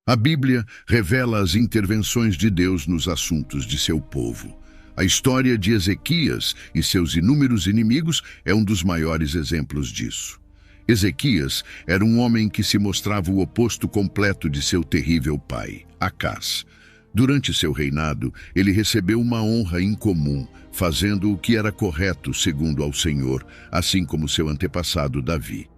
A Bíblia revela as intervenções de Deus nos assuntos de seu povo. A história de Ezequias e seus inúmeros inimigos é um dos maiores exemplos disso. Ezequias era um homem que se mostrava o oposto completo de seu terrível pai, Acás. Durante seu reinado, ele recebeu uma honra incomum, fazendo o que era correto segundo ao Senhor, assim como seu antepassado Davi.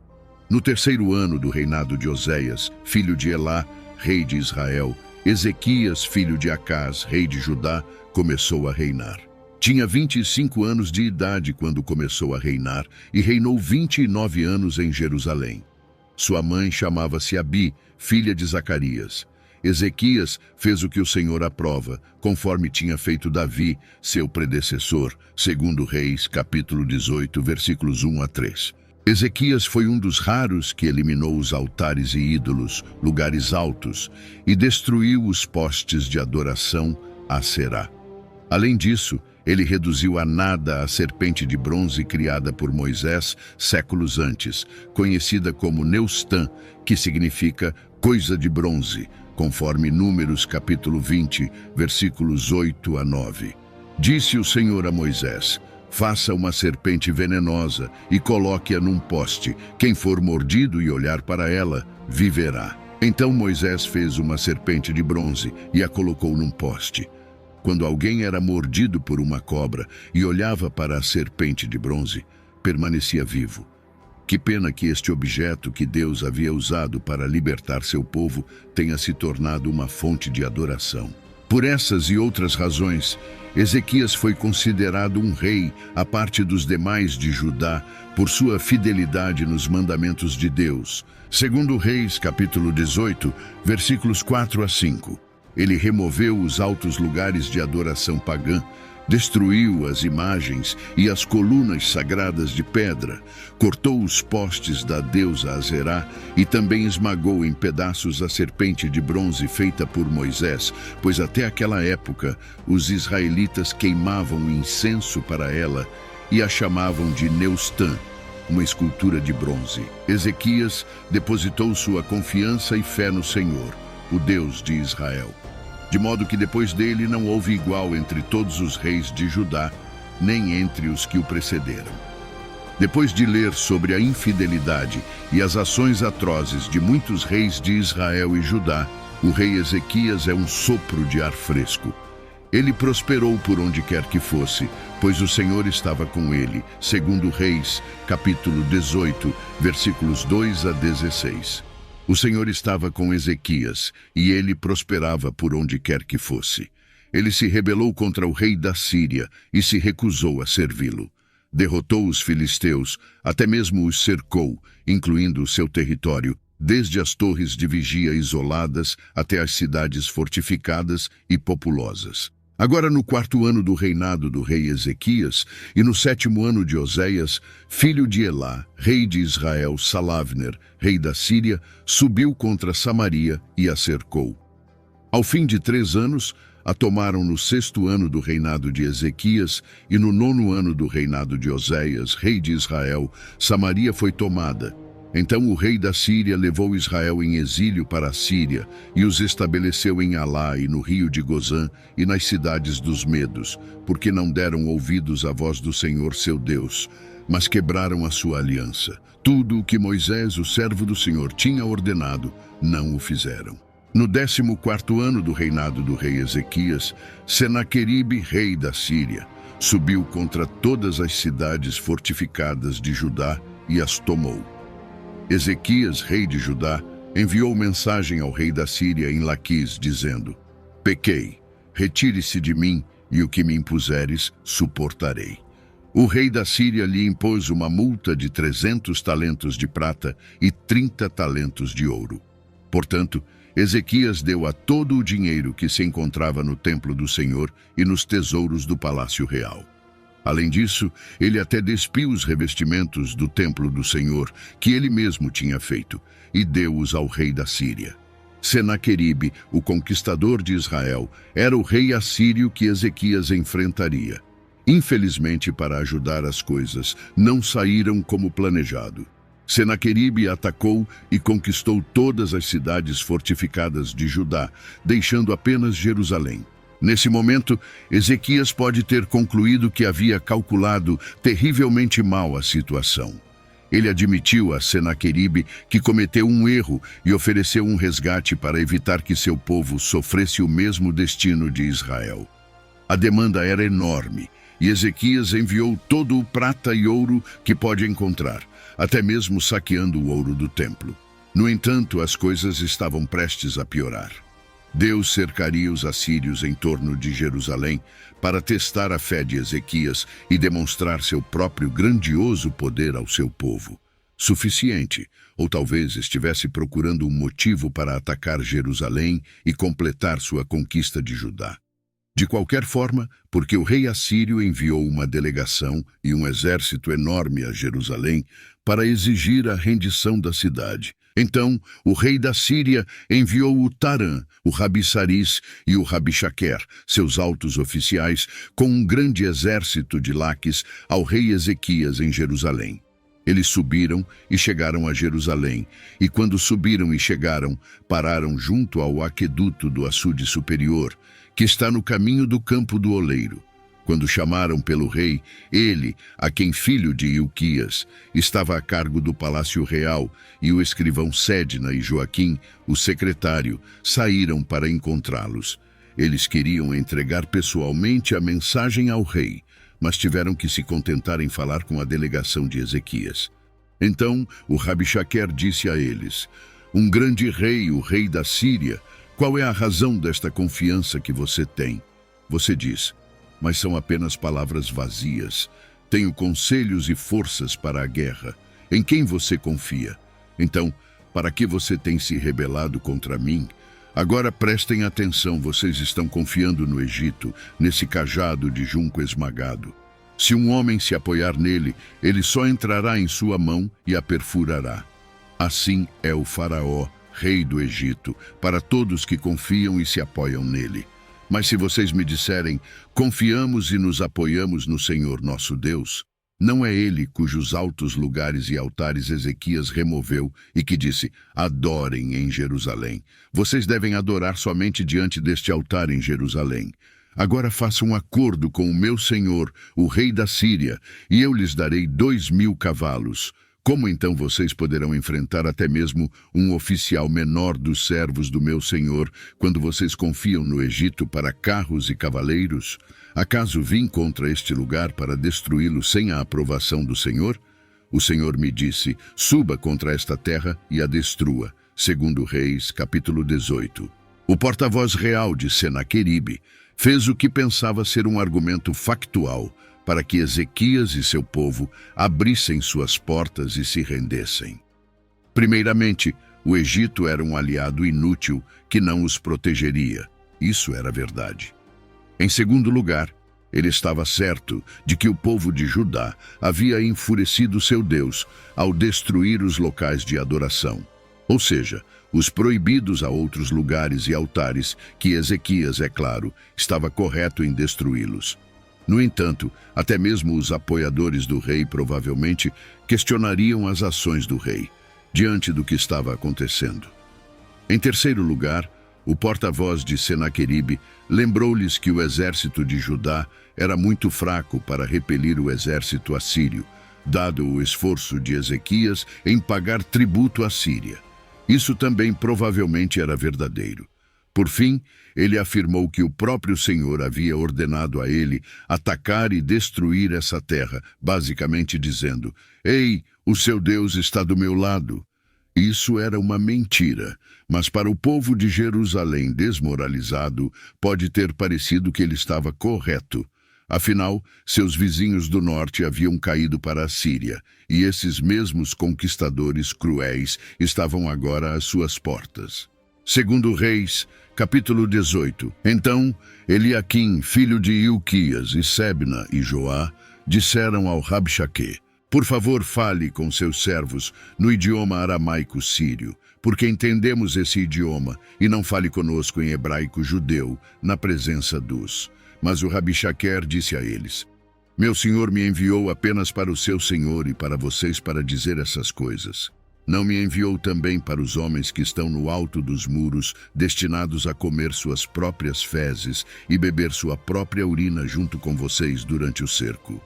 No terceiro ano do reinado de Oséias, filho de Elá, rei de Israel, Ezequias, filho de Acás, rei de Judá, começou a reinar. Tinha 25 anos de idade quando começou a reinar e reinou 29 anos em Jerusalém. Sua mãe chamava-se Abi, filha de Zacarias. Ezequias fez o que o Senhor aprova, conforme tinha feito Davi, seu predecessor, segundo Reis, capítulo 18, versículos 1 a 3. Ezequias foi um dos raros que eliminou os altares e ídolos, lugares altos, e destruiu os postes de adoração a Será. Além disso, ele reduziu a nada a serpente de bronze criada por Moisés séculos antes, conhecida como Neustã, que significa coisa de bronze, conforme Números capítulo 20, versículos 8 a 9. Disse o Senhor a Moisés: faça uma serpente venenosa e coloque-a num poste. Quem for mordido e olhar para ela, viverá. Então Moisés fez uma serpente de bronze e a colocou num poste. Quando alguém era mordido por uma cobra e olhava para a serpente de bronze, permanecia vivo. Que pena que este objeto que Deus havia usado para libertar seu povo tenha se tornado uma fonte de adoração. Por essas e outras razões, Ezequias foi considerado um rei à parte dos demais de Judá por sua fidelidade nos mandamentos de Deus. Segundo Reis, capítulo 18, versículos 4 a 5. Ele removeu os altos lugares de adoração pagã, destruiu as imagens e as colunas sagradas de pedra, cortou os postes da deusa Azerá e também esmagou em pedaços a serpente de bronze feita por Moisés, pois até aquela época os israelitas queimavam incenso para ela e a chamavam de Neustã, uma escultura de bronze. Ezequias depositou sua confiança e fé no Senhor, o Deus de Israel. De modo que depois dele não houve igual entre todos os reis de Judá, nem entre os que o precederam. Depois de ler sobre a infidelidade e as ações atrozes de muitos reis de Israel e Judá, o rei Ezequias é um sopro de ar fresco. Ele prosperou por onde quer que fosse, pois o Senhor estava com ele, segundo Reis, capítulo 18, versículos 2 a 16. O Senhor estava com Ezequias, e ele prosperava por onde quer que fosse. Ele se rebelou contra o rei da Síria e se recusou a servi-lo. Derrotou os filisteus, até mesmo os cercou, incluindo o seu território, desde as torres de vigia isoladas até as cidades fortificadas e populosas. Agora, no quarto ano do reinado do rei Ezequias e no sétimo ano de Oséias, filho de Elá, rei de Israel, Salavner, rei da Síria, subiu contra Samaria e a cercou. Ao fim de 3 anos, a tomaram no 6º ano do reinado de Ezequias e no 9º ano do reinado de Oséias, rei de Israel. Samaria foi tomada. Então o rei da Síria levou Israel em exílio para a Síria e os estabeleceu em Alá e no rio de Gozã e nas cidades dos Medos, porque não deram ouvidos à voz do Senhor seu Deus, mas quebraram a sua aliança. Tudo o que Moisés, o servo do Senhor, tinha ordenado, não o fizeram. No 14º ano do reinado do rei Ezequias, Senaqueribe, rei da Síria, subiu contra todas as cidades fortificadas de Judá e as tomou. Ezequias, rei de Judá, enviou mensagem ao rei da Síria em Laquis, dizendo: pequei, retire-se de mim, e o que me impuseres, suportarei. O rei da Síria lhe impôs uma multa de 300 talentos de prata e 30 talentos de ouro. Portanto, Ezequias deu a todo o dinheiro que se encontrava no templo do Senhor e nos tesouros do palácio real. Além disso, ele até despiu os revestimentos do templo do Senhor, que ele mesmo tinha feito, e deu-os ao rei da Síria. Senaqueribe, o conquistador de Israel, era o rei assírio que Ezequias enfrentaria. Infelizmente, para ajudar as coisas, não saíram como planejado. Senaqueribe atacou e conquistou todas as cidades fortificadas de Judá, deixando apenas Jerusalém. Nesse momento, Ezequias pode ter concluído que havia calculado terrivelmente mal a situação. Ele admitiu a Senaqueribe que cometeu um erro e ofereceu um resgate para evitar que seu povo sofresse o mesmo destino de Israel. A demanda era enorme e Ezequias enviou todo o prata e ouro que pode encontrar, até mesmo saqueando o ouro do templo. No entanto, as coisas estavam prestes a piorar. Deus cercaria os assírios em torno de Jerusalém para testar a fé de Ezequias e demonstrar seu próprio grandioso poder ao seu povo. Suficiente, ou talvez estivesse procurando um motivo para atacar Jerusalém e completar sua conquista de Judá. De qualquer forma, porque o rei assírio enviou uma delegação e um exército enorme a Jerusalém para exigir a rendição da cidade. Então, o rei da Síria enviou o Tarã, o Rabissaris e o Rabishaquer, seus altos oficiais, com um grande exército de Laques ao rei Ezequias em Jerusalém. Eles subiram e chegaram a Jerusalém, e quando subiram e chegaram, pararam junto ao aqueduto do açude superior, que está no caminho do campo do oleiro. Quando chamaram pelo rei, ele, a quem filho de Ilquias, estava a cargo do palácio real, e o escrivão Sédna e Joaquim, o secretário, saíram para encontrá-los. Eles queriam entregar pessoalmente a mensagem ao rei, mas tiveram que se contentar em falar com a delegação de Ezequias. Então o Rabishaquer disse a eles: "Um grande rei, o rei da Síria, qual é a razão desta confiança que você tem?" Você diz: "Mas são apenas palavras vazias. Tenho conselhos e forças para a guerra. Em quem você confia? Então, para que você tem se rebelado contra mim? Agora prestem atenção, vocês estão confiando no Egito, nesse cajado de junco esmagado. Se um homem se apoiar nele, ele só entrará em sua mão e a perfurará. Assim é o faraó, rei do Egito, para todos que confiam e se apoiam nele. Mas se vocês me disserem, confiamos e nos apoiamos no Senhor nosso Deus, não é ele cujos altos lugares e altares Ezequias removeu e que disse, adorem em Jerusalém. Vocês devem adorar somente diante deste altar em Jerusalém. Agora façam um acordo com o meu senhor, o rei da Síria, e eu lhes darei 2.000 cavalos. Como então vocês poderão enfrentar até mesmo um oficial menor dos servos do meu senhor, quando vocês confiam no Egito para carros e cavaleiros? Acaso vim contra este lugar para destruí-lo sem a aprovação do Senhor? O Senhor me disse, suba contra esta terra e a destrua. Segundo Reis, capítulo 18. O porta-voz real de Senaqueribe fez o que pensava ser um argumento factual para que Ezequias e seu povo abrissem suas portas e se rendessem. Primeiramente, o Egito era um aliado inútil que não os protegeria. Isso era verdade. Em segundo lugar, ele estava certo de que o povo de Judá havia enfurecido seu Deus ao destruir os locais de adoração, ou seja, os proibidos a outros lugares e altares que Ezequias, é claro, estava correto em destruí-los. No entanto, até mesmo os apoiadores do rei provavelmente questionariam as ações do rei, diante do que estava acontecendo. Em terceiro lugar, o porta-voz de Senaqueribe lembrou-lhes que o exército de Judá era muito fraco para repelir o exército assírio, dado o esforço de Ezequias em pagar tributo à Síria. Isso também provavelmente era verdadeiro. Por fim, ele afirmou que o próprio Senhor havia ordenado a ele atacar e destruir essa terra, basicamente dizendo, ei, o seu Deus está do meu lado. Isso era uma mentira, mas para o povo de Jerusalém desmoralizado, pode ter parecido que ele estava correto. Afinal, seus vizinhos do norte haviam caído para a Síria, e esses mesmos conquistadores cruéis estavam agora às suas portas. Segundo Reis, capítulo 18. Então, Eliaquim, filho de Ilquias, e Sebna e Joá, disseram ao Rabishaquê, por favor, fale com seus servos no idioma aramaico sírio, porque entendemos esse idioma, e não fale conosco em hebraico judeu, na presença dos... Mas o Rabishaquer disse a eles, Meu senhor me enviou apenas para o seu senhor e para vocês para dizer essas coisas. Não me enviou também para os homens que estão no alto dos muros, destinados a comer suas próprias fezes e beber sua própria urina junto com vocês durante o cerco.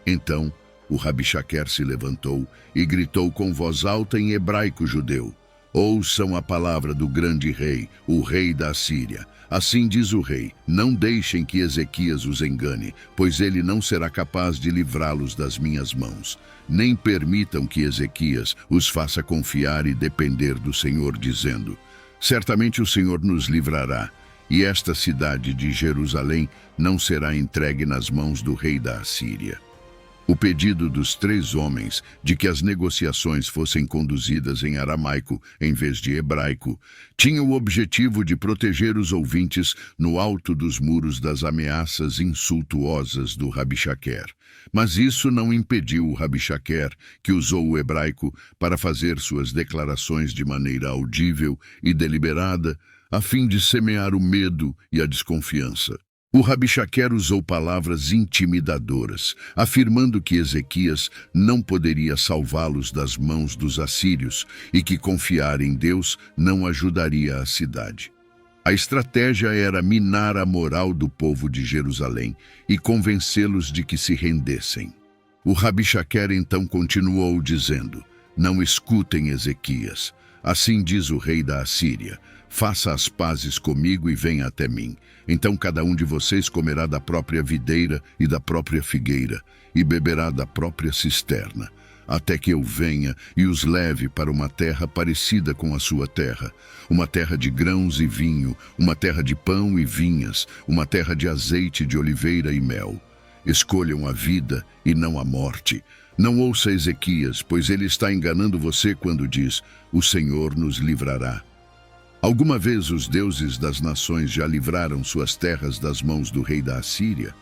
Então, o Rabixaquer se levantou e gritou com voz alta em hebraico judeu: ouçam a palavra do grande rei, o rei da Assíria. Assim diz o rei: não deixem que Ezequias os engane, pois ele não será capaz de livrá-los das minhas mãos. Nem permitam que Ezequias os faça confiar e depender do Senhor, dizendo: certamente o Senhor nos livrará, e esta cidade de Jerusalém não será entregue nas mãos do rei da Assíria. O pedido dos 3 homens de que as negociações fossem conduzidas em aramaico em vez de hebraico tinha o objetivo de proteger os ouvintes no alto dos muros das ameaças insultuosas do Rabixaquer. Mas isso não impediu o Rabixaquer, que usou o hebraico para fazer suas declarações de maneira audível e deliberada, a fim de semear o medo e a desconfiança. O Rabixaquer usou palavras intimidadoras, afirmando que Ezequias não poderia salvá-los das mãos dos assírios e que confiar em Deus não ajudaria a cidade. A estratégia era minar a moral do povo de Jerusalém e convencê-los de que se rendessem. O Rabixaquer então continuou dizendo: não escutem Ezequias. Assim diz o rei da Assíria: faça as pazes comigo e venha até mim. Então cada um de vocês comerá da própria videira e da própria figueira, e beberá da própria cisterna, até que eu venha e os leve para uma terra parecida com a sua terra, uma terra de grãos e vinho, uma terra de pão e vinhas, uma terra de azeite de oliveira e mel. Escolham a vida e não a morte. Não ouça Ezequias, pois ele está enganando você quando diz: o Senhor nos livrará. Alguma vez os deuses das nações já livraram suas terras das mãos do rei da Assíria?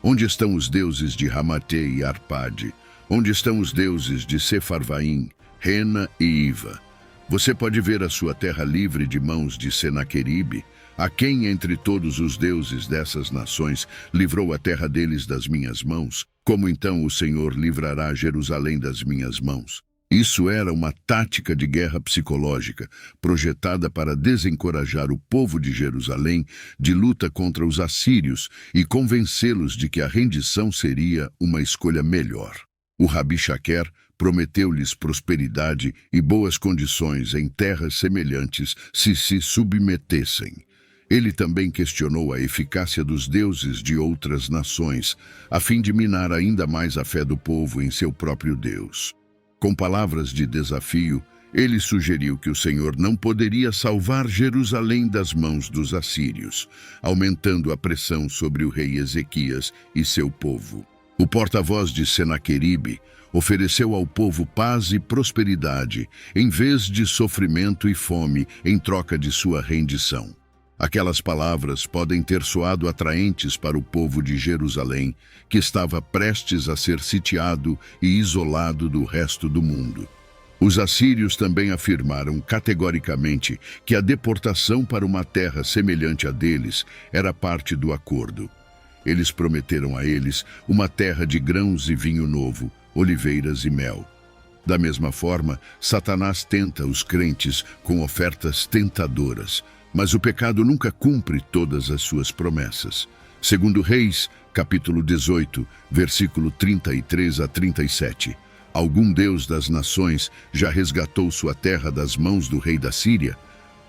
Onde estão os deuses de Ramate e Arpade? Onde estão os deuses de Sefarvaim, Rena e Iva? Você pode ver a sua terra livre de mãos de Senaqueribe? A quem entre todos os deuses dessas nações livrou a terra deles das minhas mãos? Como então o Senhor livrará Jerusalém das minhas mãos? Isso era uma tática de guerra psicológica, projetada para desencorajar o povo de Jerusalém de luta contra os assírios e convencê-los de que a rendição seria uma escolha melhor. O Rabixaquer prometeu-lhes prosperidade e boas condições em terras semelhantes se submetessem. Ele também questionou a eficácia dos deuses de outras nações, a fim de minar ainda mais a fé do povo em seu próprio Deus. Com palavras de desafio, ele sugeriu que o Senhor não poderia salvar Jerusalém das mãos dos assírios, aumentando a pressão sobre o rei Ezequias e seu povo. O porta-voz de Senaqueribe ofereceu ao povo paz e prosperidade, em vez de sofrimento e fome, em troca de sua rendição. Aquelas palavras podem ter soado atraentes para o povo de Jerusalém, que estava prestes a ser sitiado e isolado do resto do mundo. Os assírios também afirmaram categoricamente que a deportação para uma terra semelhante a deles era parte do acordo. Eles prometeram a eles uma terra de grãos e vinho novo, oliveiras e mel. Da mesma forma, Satanás tenta os crentes com ofertas tentadoras, mas o pecado nunca cumpre todas as suas promessas. Segundo Reis, capítulo 18, versículo 33 a 37. Algum deus das nações já resgatou sua terra das mãos do rei da Síria?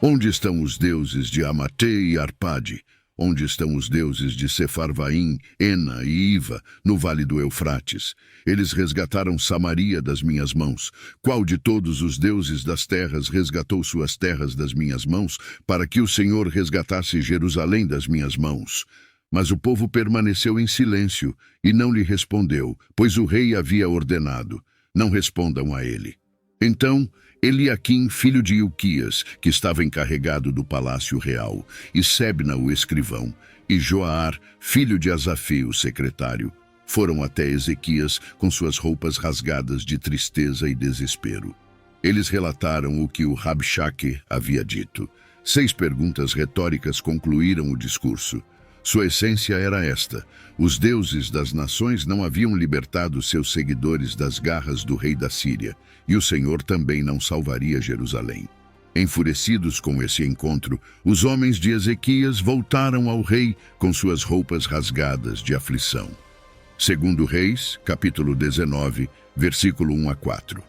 Onde estão os deuses de Amate e Arpade? Onde estão os deuses de Sefarvaim, Ena e Iva, no vale do Eufrates? Eles resgataram Samaria das minhas mãos. Qual de todos os deuses das terras resgatou suas terras das minhas mãos, para que o Senhor resgatasse Jerusalém das minhas mãos? Mas o povo permaneceu em silêncio e não lhe respondeu, pois o rei havia ordenado: não respondam a ele. Então, Eliaquim, filho de Ilquias, que estava encarregado do palácio real, e Sebna, o escrivão, e Joar, filho de Asafi, o secretário, foram até Ezequias com suas roupas rasgadas de tristeza e desespero. Eles relataram o que o Rabixaque havia dito. 6 perguntas retóricas concluíram o discurso. Sua essência era esta: os deuses das nações não haviam libertado seus seguidores das garras do rei da Síria, e o Senhor também não salvaria Jerusalém. Enfurecidos com esse encontro, os homens de Ezequias voltaram ao rei com suas roupas rasgadas de aflição. Segundo Reis, capítulo 19, versículo 1 a 4.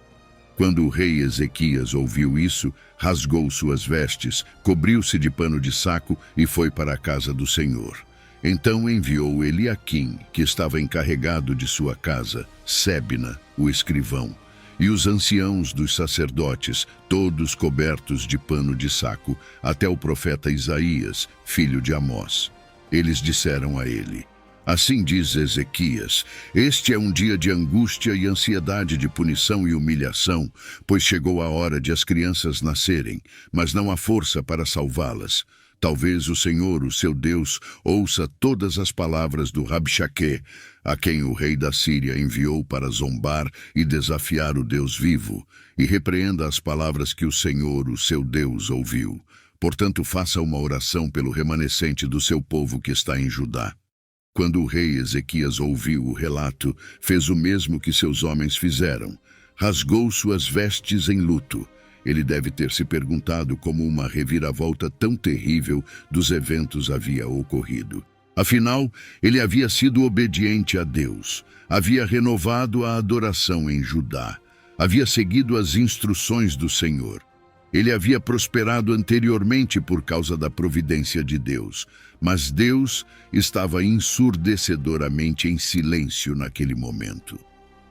Quando o rei Ezequias ouviu isso, rasgou suas vestes, cobriu-se de pano de saco e foi para a casa do Senhor. Então enviou Eliaquim, que estava encarregado de sua casa, Sebna, o escrivão, e os anciãos dos sacerdotes, todos cobertos de pano de saco, até o profeta Isaías, filho de Amós. Eles disseram a ele: assim diz Ezequias: este é um dia de angústia e ansiedade, de punição e humilhação, pois chegou a hora de as crianças nascerem, mas não há força para salvá-las. Talvez o Senhor, o seu Deus, ouça todas as palavras do Rabshaque, a quem o rei da Síria enviou para zombar e desafiar o Deus vivo, e repreenda as palavras que o Senhor, o seu Deus, ouviu. Portanto, faça uma oração pelo remanescente do seu povo que está em Judá. Quando o rei Ezequias ouviu o relato, fez o mesmo que seus homens fizeram. Rasgou suas vestes em luto. Ele deve ter se perguntado como uma reviravolta tão terrível dos eventos havia ocorrido. Afinal, ele havia sido obediente a Deus, havia renovado a adoração em Judá, havia seguido as instruções do Senhor. Ele havia prosperado anteriormente por causa da providência de Deus, mas Deus estava ensurdecedoramente em silêncio naquele momento.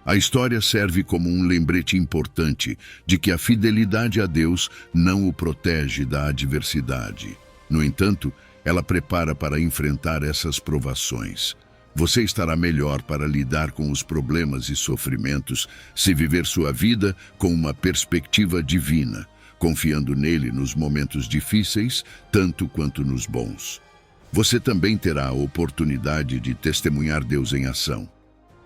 A história serve como um lembrete importante de que a fidelidade a Deus não o protege da adversidade. No entanto, ela prepara para enfrentar essas provações. Você estará melhor para lidar com os problemas e sofrimentos se viver sua vida com uma perspectiva divina, confiando nele nos momentos difíceis, tanto quanto nos bons. Você também terá a oportunidade de testemunhar Deus em ação.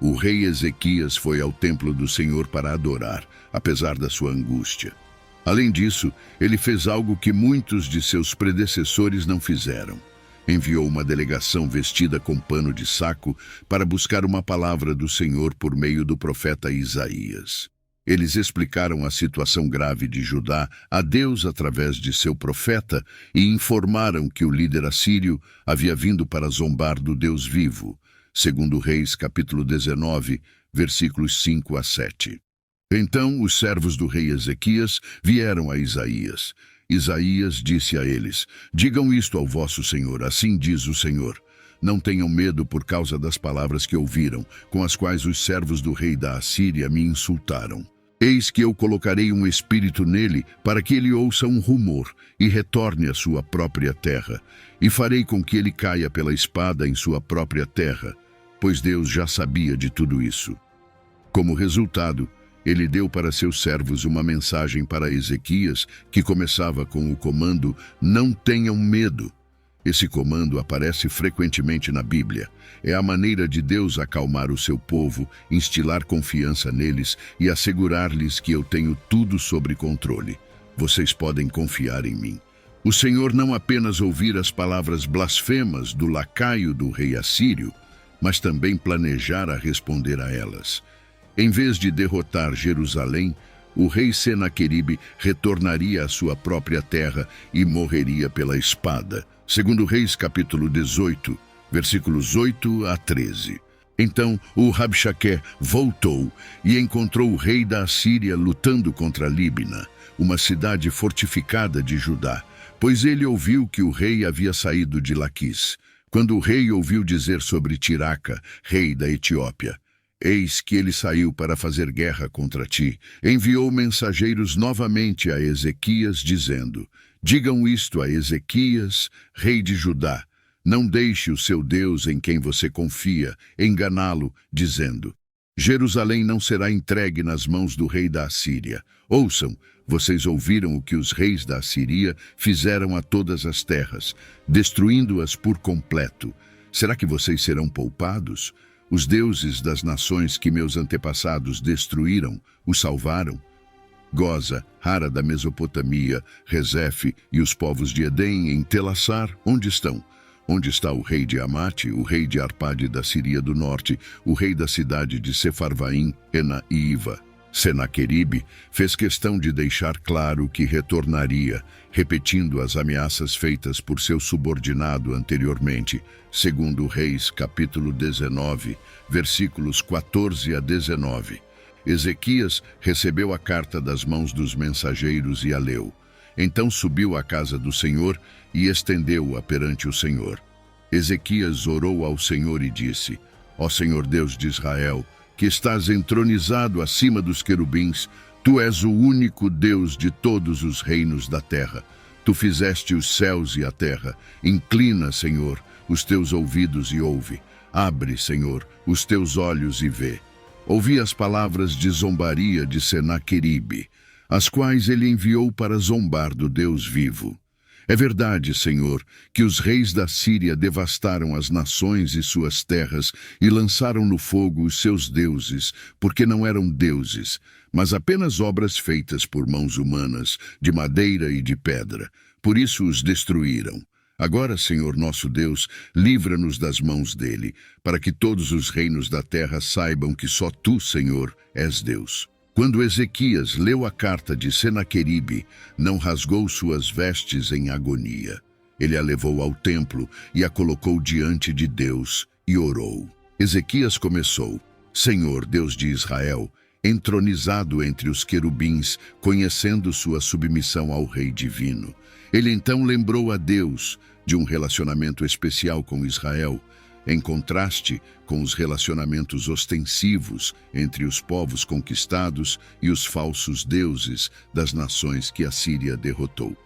O rei Ezequias foi ao templo do Senhor para adorar, apesar da sua angústia. Além disso, ele fez algo que muitos de seus predecessores não fizeram. Enviou uma delegação vestida com pano de saco para buscar uma palavra do Senhor por meio do profeta Isaías. Eles explicaram a situação grave de Judá a Deus através de seu profeta e informaram que o líder assírio havia vindo para zombar do Deus vivo. Segundo Reis, capítulo 19, versículos 5 a 7. Então os servos do rei Ezequias vieram a Isaías. Isaías disse a eles: digam isto ao vosso Senhor, assim diz o Senhor. Não tenham medo por causa das palavras que ouviram, com as quais os servos do rei da Assíria me insultaram. Eis que eu colocarei um espírito nele para que ele ouça um rumor e retorne à sua própria terra, e farei com que ele caia pela espada em sua própria terra, pois Deus já sabia de tudo isso. Como resultado, ele deu para seus servos uma mensagem para Ezequias que começava com o comando: não tenham medo. Esse comando aparece frequentemente na Bíblia. É a maneira de Deus acalmar o seu povo, instilar confiança neles e assegurar-lhes que eu tenho tudo sob controle. Vocês podem confiar em mim. O Senhor não apenas ouvir as palavras blasfemas do lacaio do rei assírio, mas também planejara responder a elas. Em vez de derrotar Jerusalém, o rei Senaqueribe retornaria à sua própria terra e morreria pela espada. Segundo Reis, capítulo 18, versículos 8 a 13. Então o Rabshaque voltou e encontrou o rei da Assíria lutando contra Líbina, uma cidade fortificada de Judá, pois ele ouviu que o rei havia saído de Laquis. Quando o rei ouviu dizer sobre Tiraca, rei da Etiópia: eis que ele saiu para fazer guerra contra ti, enviou mensageiros novamente a Ezequias, dizendo: digam isto a Ezequias, rei de Judá: não deixe o seu Deus em quem você confia enganá-lo, dizendo: Jerusalém não será entregue nas mãos do rei da Assíria. Ouçam, vocês ouviram o que os reis da Assíria fizeram a todas as terras, destruindo-as por completo. Será que vocês serão poupados? Os deuses das nações que meus antepassados destruíram os salvaram? Goza, Hara da Mesopotâmia, Rezefe e os povos de Edém em Telassar, onde estão? Onde está o rei de Amate, o rei de Arpade da Síria do Norte, o rei da cidade de Sefarvaim, Ena e Iva? Senaqueribe fez questão de deixar claro que retornaria, repetindo as ameaças feitas por seu subordinado anteriormente, segundo Reis, capítulo 19, versículos 14 a 19. Ezequias recebeu a carta das mãos dos mensageiros e a leu. Então subiu à casa do Senhor e estendeu-a perante o Senhor. Ezequias orou ao Senhor e disse: Ó Senhor Deus de Israel, que estás entronizado acima dos querubins, tu és o único Deus de todos os reinos da terra. Tu fizeste os céus e a terra. Inclina, Senhor, os teus ouvidos e ouve. Abre, Senhor, os teus olhos e vê. Ouvi as palavras de zombaria de Senaqueribe, as quais ele enviou para zombar do Deus vivo. É verdade, Senhor, que os reis da Síria devastaram as nações e suas terras e lançaram no fogo os seus deuses, porque não eram deuses, mas apenas obras feitas por mãos humanas, de madeira e de pedra. Por isso os destruíram. Agora, Senhor nosso Deus, livra-nos das mãos dele, para que todos os reinos da terra saibam que só tu, Senhor, és Deus. Quando Ezequias leu a carta de Senaqueribe, não rasgou suas vestes em agonia. Ele a levou ao templo e a colocou diante de Deus e orou. Ezequias começou: Senhor, Deus de Israel, entronizado entre os querubins, conhecendo sua submissão ao Rei Divino. Ele então lembrou a Deus de um relacionamento especial com Israel, em contraste com os relacionamentos ostensivos entre os povos conquistados e os falsos deuses das nações que a Síria derrotou.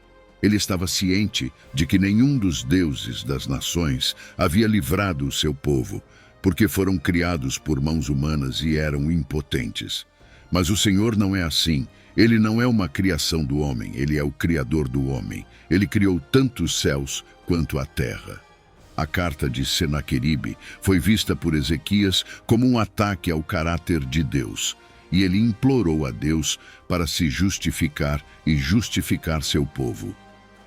Ele estava ciente de que nenhum dos deuses das nações havia livrado o seu povo, porque foram criados por mãos humanas e eram impotentes. Mas o Senhor não é assim. Ele não é uma criação do homem, ele é o Criador do homem. Ele criou tanto os céus quanto a terra. A carta de Senaqueribe foi vista por Ezequias como um ataque ao caráter de Deus, e ele implorou a Deus para se justificar e justificar seu povo.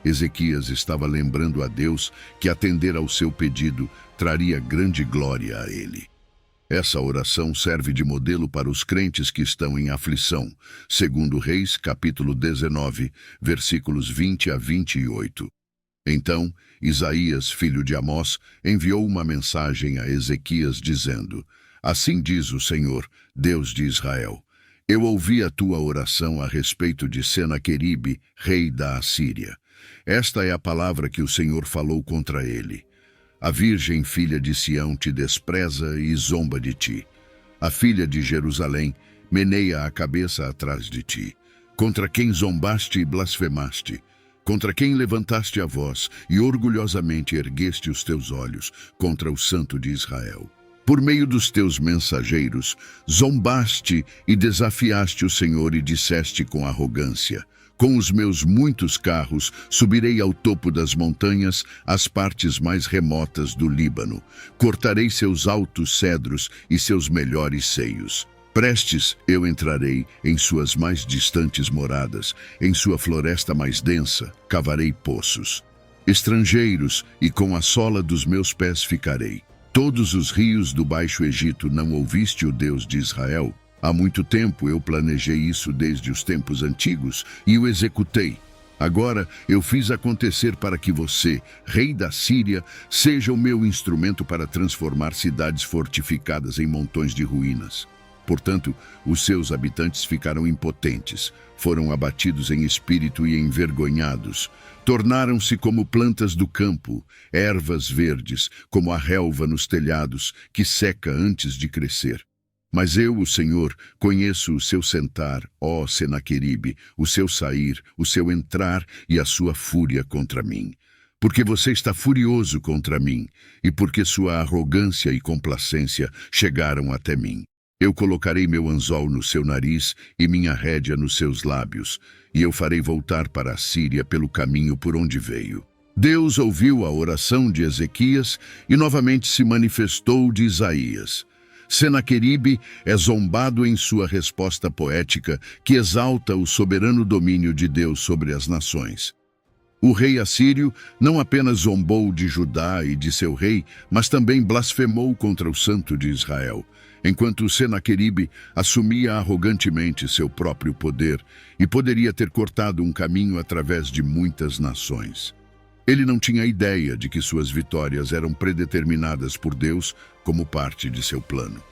Ezequias estava lembrando a Deus que atender ao seu pedido traria grande glória a ele. Essa oração serve de modelo para os crentes que estão em aflição, segundo Reis, capítulo 19, versículos 20 a 28. Então, Isaías, filho de Amós, enviou uma mensagem a Ezequias dizendo: Assim diz o Senhor, Deus de Israel: Eu ouvi a tua oração a respeito de Senaqueribe, rei da Assíria. Esta é a palavra que o Senhor falou contra ele. A virgem filha de Sião te despreza e zomba de ti. A filha de Jerusalém meneia a cabeça atrás de ti. Contra quem zombaste e blasfemaste, contra quem levantaste a voz e orgulhosamente ergueste os teus olhos contra o Santo de Israel. Por meio dos teus mensageiros, zombaste e desafiaste o Senhor e disseste com arrogância: Com os meus muitos carros subirei ao topo das montanhas, às partes mais remotas do Líbano. Cortarei seus altos cedros e seus melhores seios. Prestes eu entrarei em suas mais distantes moradas, em sua floresta mais densa, cavarei poços. Estrangeiros, e com a sola dos meus pés ficarei. Todos os rios do Baixo Egito não ouviste o Deus de Israel? Há muito tempo eu planejei isso desde os tempos antigos e o executei. Agora eu fiz acontecer para que você, rei da Síria, seja o meu instrumento para transformar cidades fortificadas em montões de ruínas. Portanto, os seus habitantes ficaram impotentes, foram abatidos em espírito e envergonhados. Tornaram-se como plantas do campo, ervas verdes, como a relva nos telhados, que seca antes de crescer. Mas eu, o Senhor, conheço o seu sentar, ó Senaqueribe, o seu sair, o seu entrar e a sua fúria contra mim. Porque você está furioso contra mim, e porque sua arrogância e complacência chegaram até mim. Eu colocarei meu anzol no seu nariz e minha rédea nos seus lábios, e eu farei voltar para a Síria pelo caminho por onde veio. Deus ouviu a oração de Ezequias e novamente se manifestou de Isaías. Senaqueribe é zombado em sua resposta poética que exalta o soberano domínio de Deus sobre as nações. O rei assírio não apenas zombou de Judá e de seu rei, mas também blasfemou contra o Santo de Israel, enquanto Senaqueribe assumia arrogantemente seu próprio poder e poderia ter cortado um caminho através de muitas nações. Ele não tinha ideia de que suas vitórias eram predeterminadas por Deus como parte de seu plano.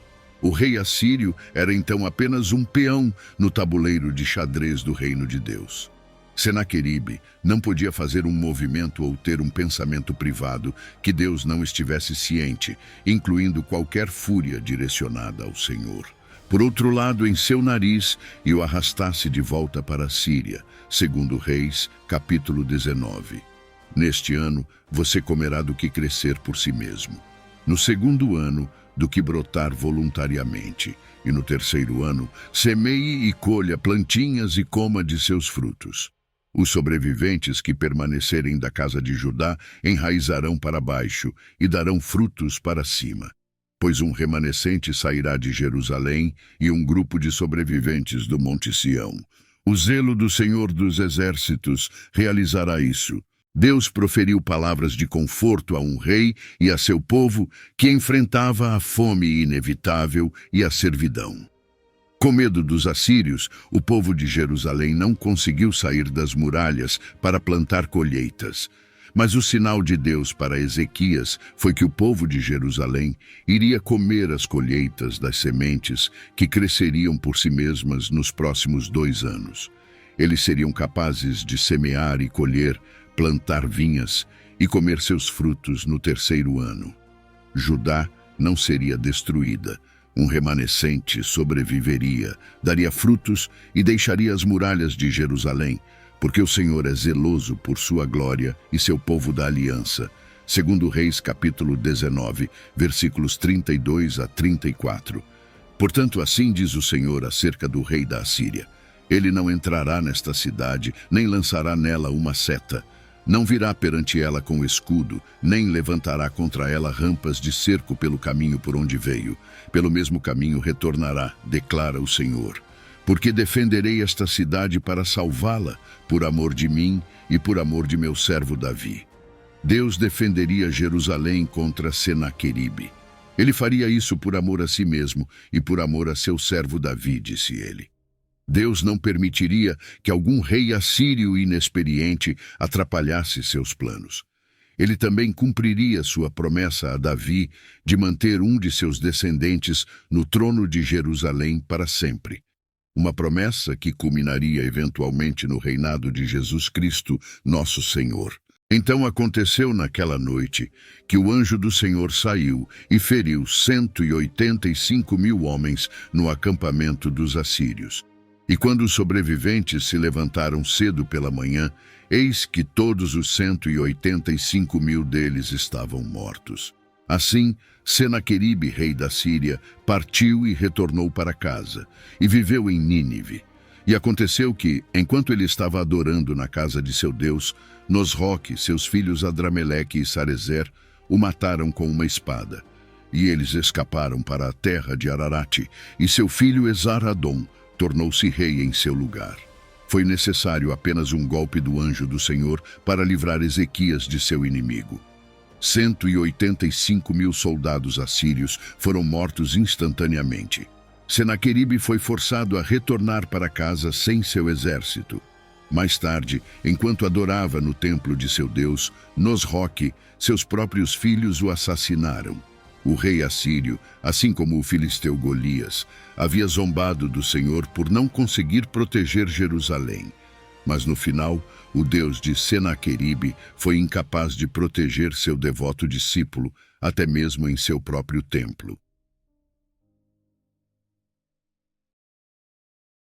O rei assírio era então apenas um peão no tabuleiro de xadrez do reino de Deus. Senaqueribe não podia fazer um movimento ou ter um pensamento privado que Deus não estivesse ciente, incluindo qualquer fúria direcionada ao Senhor. Por outro lado, em seu nariz, e o arrastasse de volta para a Síria, segundo Reis, capítulo 19. Neste ano, você comerá do que crescer por si mesmo. No segundo ano, do que brotar voluntariamente. E no terceiro ano, semeie e colha plantinhas e coma de seus frutos. Os sobreviventes que permanecerem da casa de Judá enraizarão para baixo e darão frutos para cima. Pois um remanescente sairá de Jerusalém e um grupo de sobreviventes do Monte Sião. O zelo do Senhor dos Exércitos realizará isso. Deus proferiu palavras de conforto a um rei e a seu povo que enfrentava a fome inevitável e a servidão. Com medo dos assírios, o povo de Jerusalém não conseguiu sair das muralhas para plantar colheitas. Mas o sinal de Deus para Ezequias foi que o povo de Jerusalém iria comer as colheitas das sementes que cresceriam por si mesmas nos próximos 2 anos. Eles seriam capazes de semear e colher, plantar vinhas e comer seus frutos no terceiro ano. Judá não seria destruída. Um remanescente sobreviveria, daria frutos e deixaria as muralhas de Jerusalém, porque o Senhor é zeloso por sua glória e seu povo da aliança. Segundo Reis, capítulo 19, versículos 32 a 34. Portanto, assim diz o Senhor acerca do rei da Assíria: ele não entrará nesta cidade, nem lançará nela uma seta. Não virá perante ela com escudo, nem levantará contra ela rampas de cerco pelo caminho por onde veio. Pelo mesmo caminho retornará, declara o Senhor. Porque defenderei esta cidade para salvá-la, por amor de mim e por amor de meu servo Davi. Deus defenderia Jerusalém contra Senaqueribe. Ele faria isso por amor a si mesmo e por amor a seu servo Davi, disse ele. Deus não permitiria que algum rei assírio inexperiente atrapalhasse seus planos. Ele também cumpriria sua promessa a Davi de manter um de seus descendentes no trono de Jerusalém para sempre. Uma promessa que culminaria eventualmente no reinado de Jesus Cristo, nosso Senhor. Então aconteceu naquela noite que o anjo do Senhor saiu e feriu 185.000 homens no acampamento dos assírios. E quando os sobreviventes se levantaram cedo pela manhã, eis que todos os 185.000 deles estavam mortos. Assim, Senaqueribe, rei da Síria, partiu e retornou para casa, e viveu em Nínive. E aconteceu que, enquanto ele estava adorando na casa de seu Deus, Nosroque, seus filhos Adrameleque e Sarezer, o mataram com uma espada. E eles escaparam para a terra de Ararate, e seu filho Esar-Adom tornou-se rei em seu lugar. Foi necessário apenas um golpe do anjo do Senhor para livrar Ezequias de seu inimigo. 185.000 soldados assírios foram mortos instantaneamente. Senaqueribe foi forçado a retornar para casa sem seu exército. Mais tarde, enquanto adorava no templo de seu Deus, Nosroque, seus próprios filhos o assassinaram. O rei assírio, assim como o filisteu Golias, havia zombado do Senhor por não conseguir proteger Jerusalém. Mas no final, o Deus de Senaqueribe foi incapaz de proteger seu devoto discípulo, até mesmo em seu próprio templo.